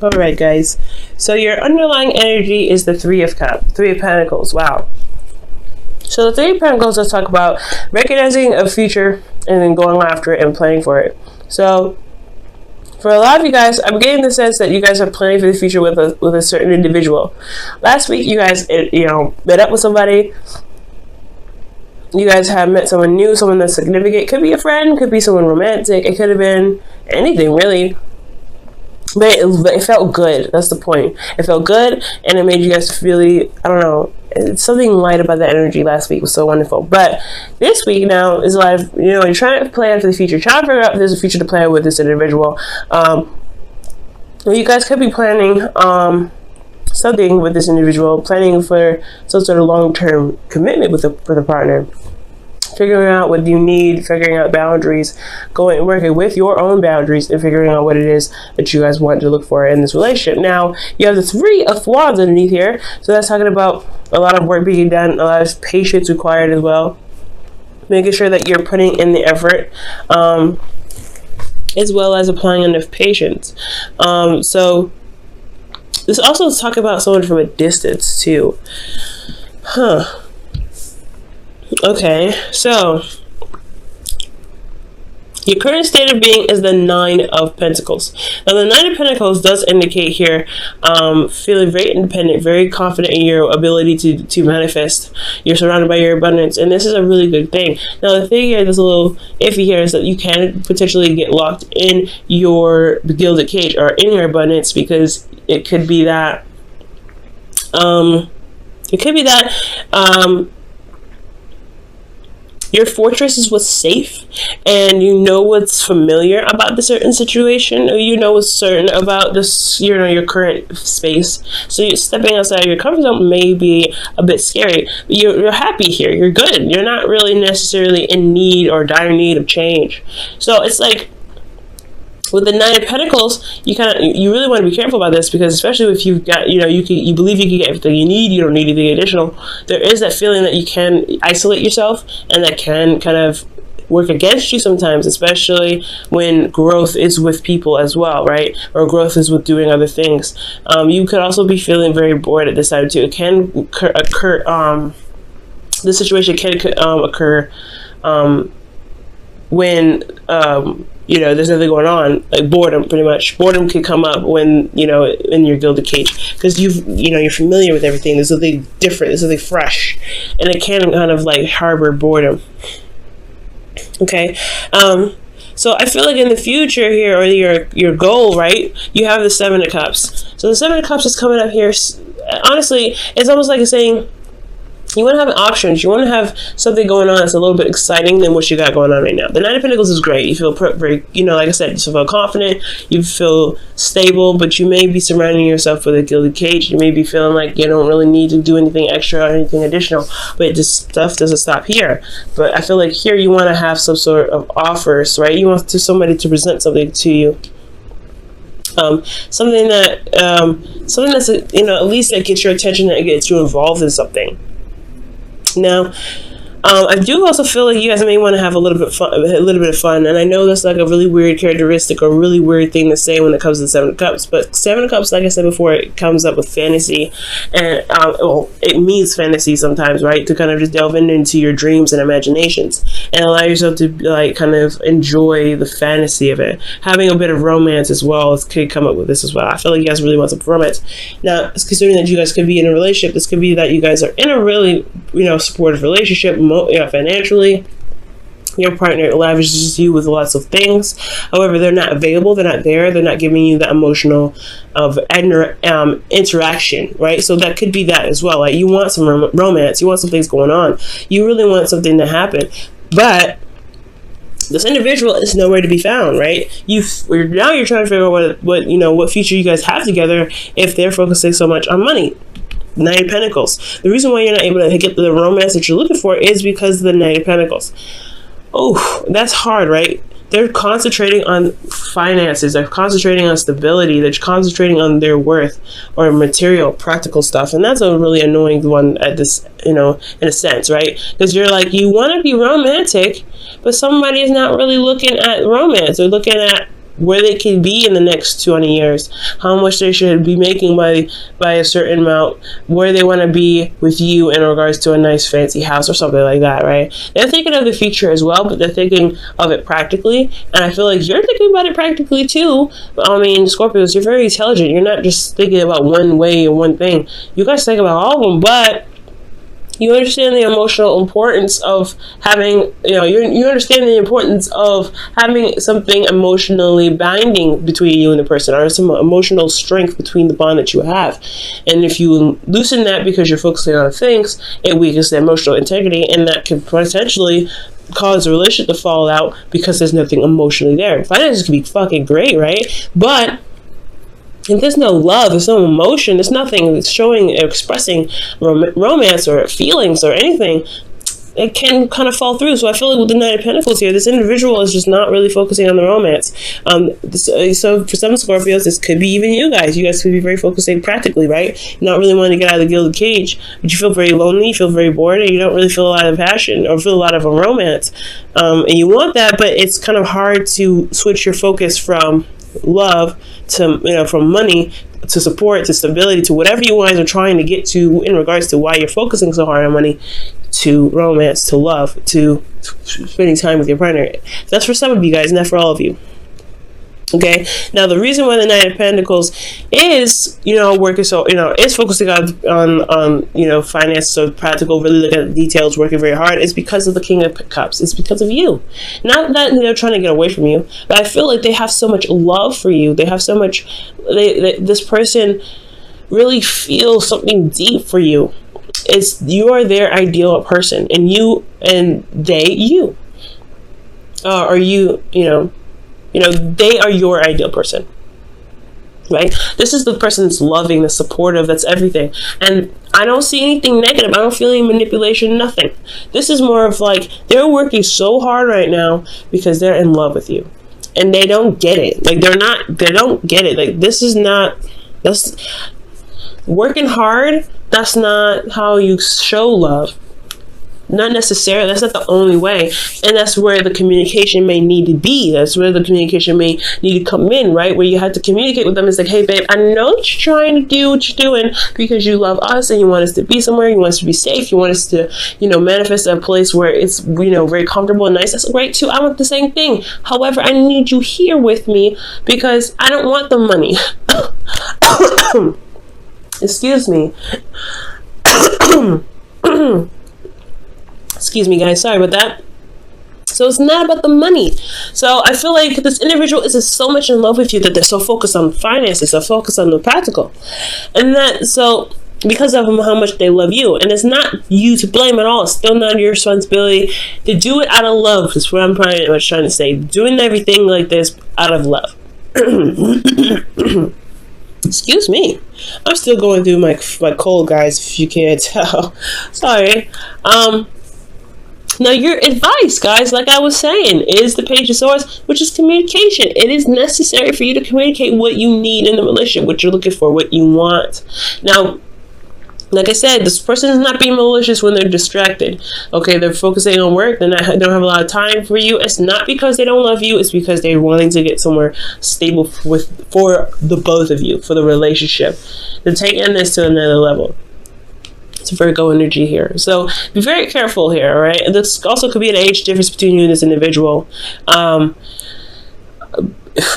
All right, guys. So your underlying energy is the Three of Pentacles. Wow. So the Three of Pentacles, let's talk about recognizing a future and then going after it and planning for it. So for a lot of you guys, I'm getting the sense that you guys are planning for the future with a certain individual. Last week, you guys, met up with somebody. You guys have met someone new, someone that's significant. Could be a friend, could be someone romantic. It could have been anything, really. But it felt good. That's the point. It felt good, and it made you guys feel, I don't know, it's something light about that energy. Last week was so wonderful. But this week now is like, you're trying to plan for the future, trying to figure out if there's a future to plan with this individual. You guys could be planning something with this individual, planning for some sort of long-term commitment with the partner. Figuring out what you need, figuring out boundaries, working with your own boundaries, and figuring out what it is that you guys want to look for in this relationship. Now, you have the Three of Wands underneath here, so that's talking about a lot of work being done, a lot of patience required as well. Making sure that you're putting in the effort, as well as applying enough patience. So this also is talking about someone from a distance too. Okay, so your current state of being is the Nine of Pentacles. Now, the Nine of Pentacles does indicate here feeling very independent, very confident in your ability to manifest. You're surrounded by your abundance, and this is a really good thing. Now, the thing here that's a little iffy here is that you can potentially get locked in your gilded cage or in your abundance, because it could be that your fortress is what's safe, and you know what's familiar about the certain situation, or you know what's certain about this, your current space. So you're stepping outside of your comfort zone may be a bit scary, but you're happy here. You're good. You're not really necessarily in need or dire need of change. So it's like, with the Nine of Pentacles, you really want to be careful about this, because especially if you've got, you believe you can get everything you need, you don't need anything additional. There is that feeling that you can isolate yourself, and that can kind of work against you sometimes, especially when growth is with people as well, right? Or growth is with doing other things. You could also be feeling very bored at this time too. It can occur. This situation can occur when there's nothing going on, like boredom. Pretty much boredom can come up when in your gilded cage, because you're familiar with everything. There's something different, there's something fresh, and it can kind of like harbor boredom. Okay, so I feel like in the future here, or your goal, right, you have the Seven of Cups. So the Seven of Cups is coming up here. Honestly, it's almost like it's saying you want to have options. You want to have something going on that's a little bit exciting than what you got going on right now. The Nine of Pentacles is great. You feel very, like I said, you feel confident. You feel stable, but you may be surrounding yourself with a gilded cage. You may be feeling like you don't really need to do anything extra or anything additional, but this stuff doesn't stop here. But I feel like here you want to have some sort of offers, right? You want somebody to present something to you. Something that's at least that gets your attention, that gets you involved in something. Now, I do also feel like you guys may want to have a little bit of fun, and I know that's like a really weird characteristic or a really weird thing to say when it comes to the Seven of Cups. But Seven of Cups, like I said before, it comes up with fantasy, and it means fantasy sometimes, right? To kind of just delve into your dreams and imaginations, and allow yourself to like kind of enjoy the fantasy of it. Having a bit of romance as well could come up with this as well. I feel like you guys really want some romance. Now, considering that you guys could be in a relationship, this could be that you guys are in a really supportive relationship. Financially, your partner lavishes you with lots of things. However, they're not available, they're not there, they're not giving you that emotional interaction, right? So that could be that as well. Like, you want some romance, you want some things going on, you really want something to happen, but this individual is nowhere to be found, right? Now you're trying to figure out what future you guys have together if they're focusing so much on money. Nine of Pentacles. The reason why you're not able to get the romance that you're looking for is because of the Nine of Pentacles. Oh, that's hard, right? They're concentrating on finances. They're concentrating on stability. They're concentrating on their worth or material, practical stuff. And that's a really annoying one at this, in a sense, right? Because you're like, you want to be romantic, but somebody is not really looking at romance. They're looking at where they can be in the next 20 years, how much they should be making by a certain amount, where they want to be with you in regards to a nice fancy house or something like that, right? They're thinking of the future as well, but they're thinking of it practically. And I feel like you're thinking about it practically too. I mean, Scorpios, you're very intelligent. You're not just thinking about one way or one thing. You guys think about all of them, but you understand the emotional importance of having, you understand the importance of having something emotionally binding between you and the person, or some emotional strength between the bond that you have. And if you loosen that because you're focusing on things, it weakens the emotional integrity, and that can potentially cause a relationship to fall out because there's nothing emotionally there. Finances can be fucking great, right? But if there's no love, there's no emotion, there's nothing showing, expressing romance or feelings or anything, it can kind of fall through. So I feel like with the Knight of Pentacles here, this individual is just not really focusing on the romance. So for some Scorpios, this could be even you guys. You guys could be very focusing practically, right? Not really wanting to get out of the gilded cage, but you feel very lonely, you feel very bored, and you don't really feel a lot of passion or feel a lot of a romance. And you want that, but it's kind of hard to switch your focus from love to, from money to support to stability to whatever you guys are trying to get to in regards to why you're focusing so hard on money, to romance, to love, to spending time with your partner. That's for some of you guys, not for all of you. Okay, now the reason why the Knight of Pentacles is, working so, is focusing on finance, so practical, really looking at the details, working very hard, is because of the King of Cups. It's because of you. Not that trying to get away from you, but I feel like they have so much love for you. They have so much, this person really feels something deep for you. You are their ideal person, and you and they, you. Or they are your ideal person, right? This is the person that's loving, that's supportive, that's everything. And I don't see anything negative. I don't feel any manipulation, nothing. This is more of like, they're working so hard right now because they're in love with you. And they don't get it. Like, they don't get it. Like, that's working hard. That's not how you show love. Not necessarily. That's not the only way. And that's where the communication may need to be. That's where the communication may need to come in, right? Where you have to communicate with them. It's like, hey, babe, I know that you're trying to do what you're doing because you love us and you want us to be somewhere. You want us to be safe. You want us to, manifest a place where it's, very comfortable and nice. That's great too. I want the same thing. However, I need you here with me because I don't want the money. Excuse me. Excuse me, guys. Sorry about that. So it's not about the money. So I feel like this individual is just so much in love with you that they're so focused on finances, so focused on the practical. And because of how much they love you. And it's not you to blame at all. It's still not your responsibility to do it out of love. That's what I'm pretty much trying to say. Doing everything like this out of love. Excuse me. I'm still going through my cold, guys, if you can't tell. Sorry. Now, your advice, guys, like I was saying, is the Page of Swords, which is communication. It is necessary for you to communicate what you need in the relationship, what you're looking for, what you want. Now, like I said, this person is not being malicious when they're distracted. Okay, they're focusing on work. They don't have a lot of time for you. It's not because they don't love you. It's because they're wanting to get somewhere stable for the both of you, for the relationship. They're taking this to another level. It's Virgo energy here. So be very careful here, all right? And this also could be an age difference between you and this individual.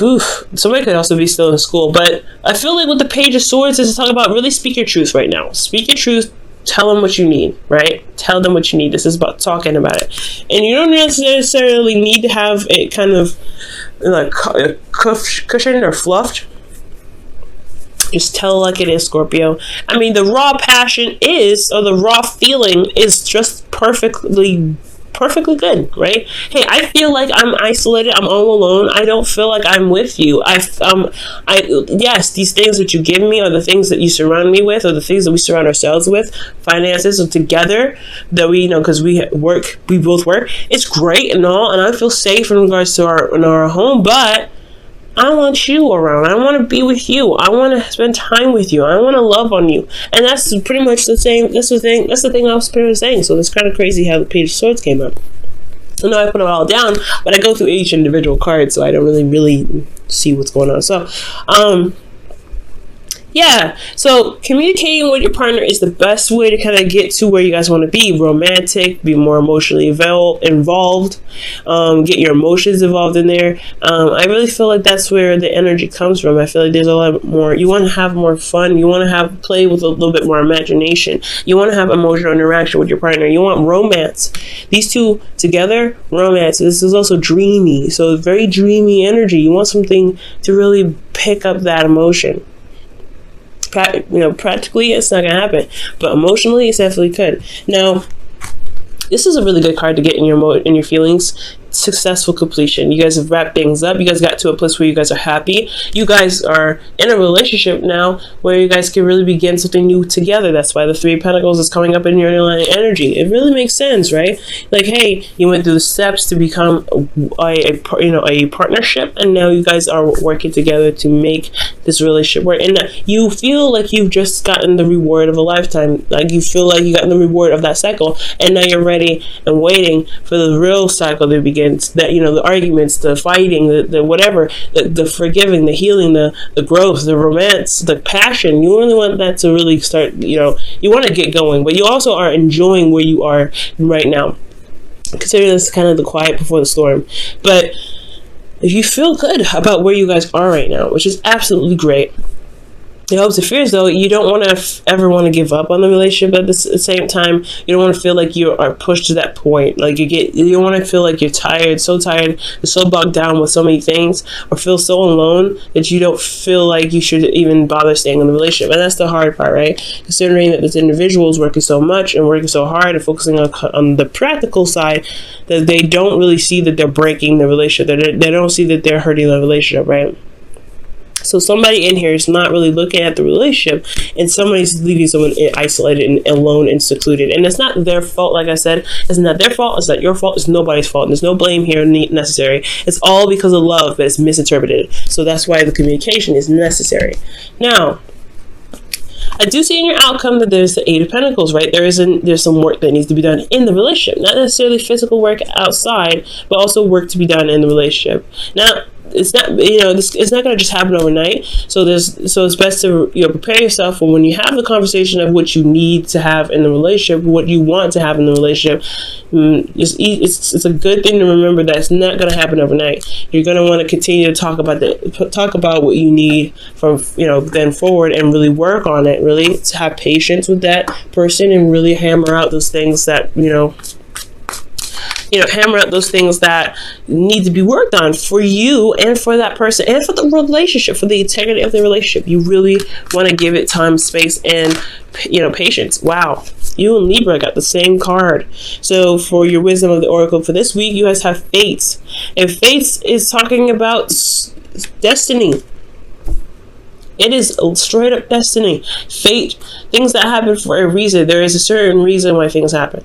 Somebody could also be still in school, but I feel like with the Page of Swords is talking about really speak your truth right now. Speak your truth. Tell them what you need, right? Tell them what you need. This is about talking about it. And you don't necessarily need to have it kind of like cushioned or fluffed. Just tell it like it is, Scorpio. I mean, the raw passion is, or the raw feeling is just perfectly good, right? Hey, I feel like I'm isolated. I'm all alone. I don't feel like I'm with you. Yes, these things that you give me are the things that you surround me with, or the things that we surround ourselves with. Finances are together that we, because we both work. It's great and all, and I feel safe in regards to our home, but I want you around. I want to be with you. I want to spend time with you. I want to love on you. And that's pretty much the same. That's the thing I was pretty much saying. So it's kind of crazy how the Page of Swords came up. I know I put it all down, but I go through each individual card, so I don't really see what's going on. So, yeah, so communicating with your partner is the best way to kind of get to where you guys want to be. Romantic, be more emotionally involved, get your emotions involved in there. I really feel like that's where the energy comes from. I feel like there's a lot more, you want to have more fun, you want to have play with a little bit more imagination, you want to have emotional interaction with your partner, you want romance. These two together, romance. This is also dreamy, so very dreamy energy. You want something to really pick up that emotion. Practically it's not gonna happen, but emotionally it definitely could. Now, this is a really good card to get in your feelings. Successful completion. You guys have wrapped things up. You guys got to a place where you guys are happy. You guys are in a relationship now where you guys can really begin something new together. That's why the Three of Pentacles is coming up in your energy. It really makes sense, right? Like, hey, you went through the steps to become a partnership, and now you guys are working together to make this relationship work. And you feel like you've just gotten the reward of a lifetime. Like, you feel like you gotten the reward of that cycle, and now you're ready and waiting for the real cycle to begin. That, the arguments, the fighting, the whatever, the forgiving, the healing, the growth, the romance, the passion. You really want that to really start. You want to get going, but you also are enjoying where you are right now. Consider this kind of the quiet before the storm. But if you feel good about where you guys are right now, which is absolutely great. The hopes and fears, though, you don't want to ever want to give up on the relationship. At the same time, you don't want to feel like you are pushed to that point. Like, you don't want to feel like you're tired, so bogged down with so many things, or feel so alone that you don't feel like you should even bother staying in the relationship. And that's the hard part, right? Considering that this individual is working so much and working so hard and focusing on the practical side, that they don't really see that they're breaking the relationship. They don't see that they're hurting the relationship, right? So somebody in here is not really looking at the relationship, and somebody's leaving someone isolated and alone and secluded. And it's not their fault. Like I said, it's not their fault. It's not your fault. It's nobody's fault. And there's no blame here necessary. It's all because of love, but it's misinterpreted. So that's why the communication is necessary. Now, I do see in your outcome that there's the Eight of Pentacles, right? There's some work that needs to be done in the relationship. Not necessarily physical work outside, but also work to be done in the relationship. Now, it's not, it's not going to just happen overnight. So it's best to, prepare yourself for when you have the conversation of what you need to have in the relationship, what you want to have in the relationship. It's a good thing to remember that it's not going to happen overnight. You're going to want to continue to talk about what you need from, then forward, and really work on it, really to have patience with that person and really hammer out those things that, hammer out those things that need to be worked on for you and for that person and for the relationship, for the integrity of the relationship. You really want to give it time, space, and, patience. Wow. You and Libra got the same card. So for your wisdom of the oracle for this week, you guys have Fates. And Fates is talking about destiny. It is straight up destiny. Fate, things that happen for a reason. There is a certain reason why things happen.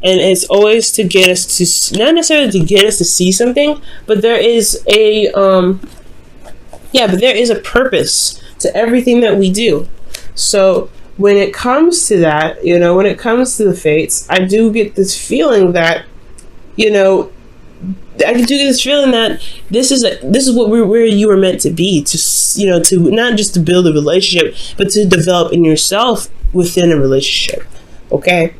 And it's always to get us to, not necessarily to get us to see something, but there is a purpose to everything that we do. So when it comes to that, when it comes to the fates, I do get this feeling that, I do get this feeling that this is where you were meant to be, to not just to build a relationship, but to develop in yourself within a relationship. Okay.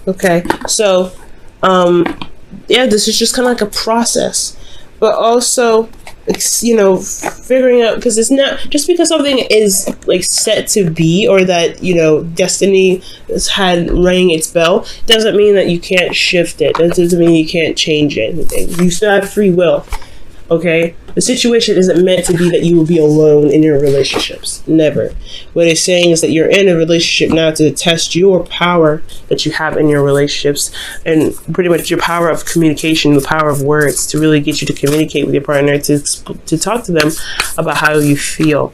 Okay, so, this is just kind of like a process, but also, figuring out, because it's not, just because something is, like, set to be, or that, destiny has rang its bell, doesn't mean that you can't shift it. That doesn't mean you can't change it. You still have free will. Okay, the situation isn't meant to be that you will be alone in your relationships. Never. What it's saying is that you're in a relationship now to test your power that you have in your relationships, and pretty much your power of communication, the power of words, to really get you to communicate with your partner, to talk to them about how you feel.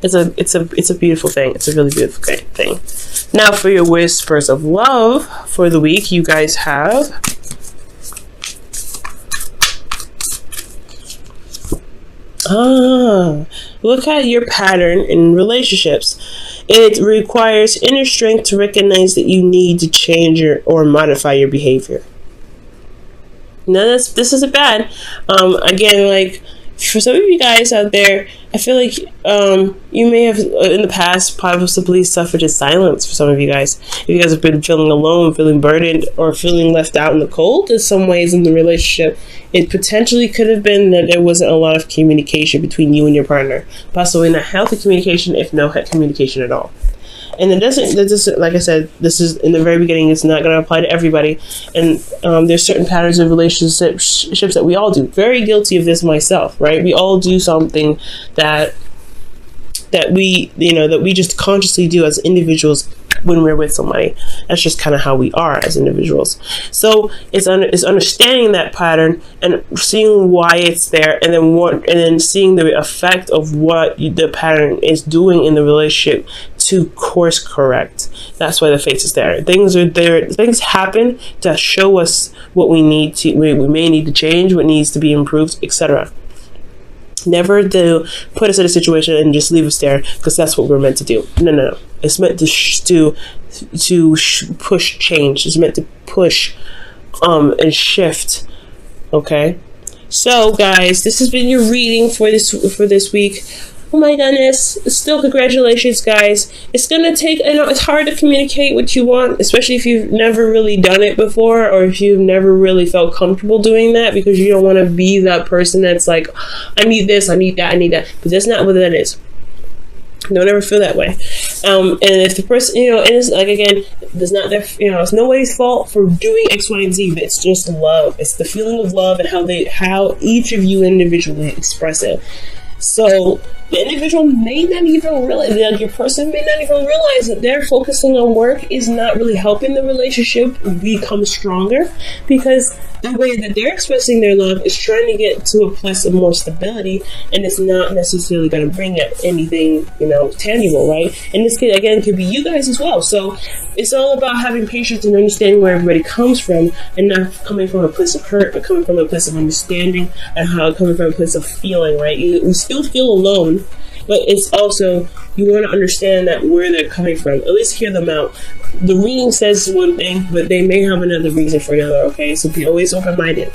It's a beautiful thing. It's a really beautiful thing. Now for your whispers of love for the week, you guys have Look at your pattern in relationships. It requires inner strength to recognize that you need to change or modify your behavior. Now, this isn't bad. Again, like, for some of you guys out there, I feel like you may have in the past possibly suffered in silence. For some of you guys, if you guys have been feeling alone, feeling burdened, or feeling left out in the cold in some ways in the relationship, it potentially could have been that there wasn't a lot of communication between you and your partner, possibly not healthy communication, if no communication at all. And that doesn't, like I said, this is in the very beginning, it's not going to apply to everybody. And there's certain patterns of relationships that we all do. Very guilty of this myself, right? We all do something that we just consciously do as individuals when we're with somebody. That's just kind of how we are as individuals. So it's understanding that pattern and seeing why it's there, and then seeing the effect of what the pattern is doing in the relationship to course correct. That's why the face is there. Things are there. Things happen to show us what we may need to change, what needs to be improved, etc. Never to put us in a situation and just leave us there because that's what we're meant to do. No. It's meant to push change. It's meant to push and shift. Okay. So guys, this has been your reading for this week. Oh my goodness. Still, congratulations, guys. It's gonna take, it's hard to communicate what you want, especially if you've never really done it before, or if you've never really felt comfortable doing that, because you don't want to be that person that's like, I need this, I need that, I need that. But that's not what that is. Don't ever feel that way. And if the person, and it's like, again, there's not their, it's nobody's fault for doing X, Y, and Z, but it's just love. It's the feeling of love and how each of you individually express it. So the individual may not even realize, like your person may not even realize that they're focusing on work is not really helping the relationship become stronger, because the way that they're expressing their love is trying to get to a place of more stability, and it's not necessarily going to bring up anything, tangible, right? And this could be you guys as well. So it's all about having patience and understanding where everybody comes from, and not coming from a place of hurt, but coming from a place of understanding, and coming from a place of feeling, right? You still feel alone, but it's also, you want to understand that where they're coming from, at least hear them out. The reading says one thing, but they may have another reason for another, okay? So be always open-minded.